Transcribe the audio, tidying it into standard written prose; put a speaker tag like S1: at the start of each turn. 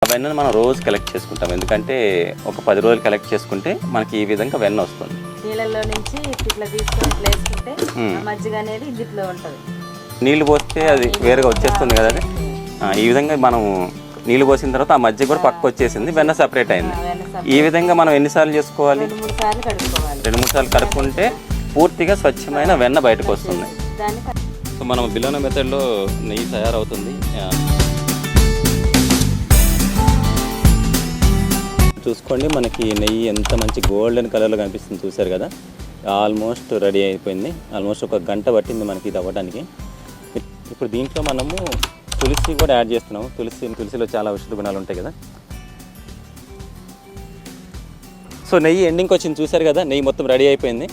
S1: వెన్నను మనం రోజు కలెక్ట్ చేసుకుంటాం, ఎందుకంటే ఒక 10 రోజులు కలెక్ట్ చేసుకుంటే మనకి ఈ విధంగా వెన్న వస్తుంది.
S2: నీళ్ళల్లో నుంచి ఇట్లా తీసుకొని ఇట్లా వేసుకుంటే మజ్జిగ అనేది ఇందులో ఉంటుంది.
S1: నీళ్ళు పోస్తే అది వేరుగా వచ్చేస్తుంది కదా, అది ఈ విధంగా మనం నీళ్ళు పోసిన తర్వాత ఆ మజ్జిగ కూడా పక్కకు వచ్చేసింది, వెన్న సపరేట్ అయింది. ఈ విధంగా మనం ఎన్నిసార్లు చేసుకోవాలి?
S2: 2-3 సార్లు కడుక్కోవాలి.
S1: 2-3 సార్లు కడుక్కుంటే పూర్తిగా స్వచ్ఛమైన వెన్న బయటకు వస్తుంది. సో మనం బిలోనా మెథడ్లో నెయ్యి తయారవుతుంది. చూసుకోండి, మనకి నెయ్యి ఎంత మంచి గోల్డెన్ కలర్లో కనిపిస్తుంది, చూసారు కదా. ఆల్మోస్ట్ రెడీ అయిపోయింది. ఆల్మోస్ట్ 1 గంట పట్టింది మనకి ఇది అవ్వడానికి. ఇప్పుడు దీంట్లో మనము తులసి కూడా యాడ్ చేస్తున్నాము. తులసిలో చాలా ఔషధ గుణాలు ఉంటాయి కదా. సో నెయ్యి ఎండింగ్కి వచ్చింది, చూసారు కదా. నెయ్యి మొత్తం రెడీ అయిపోయింది.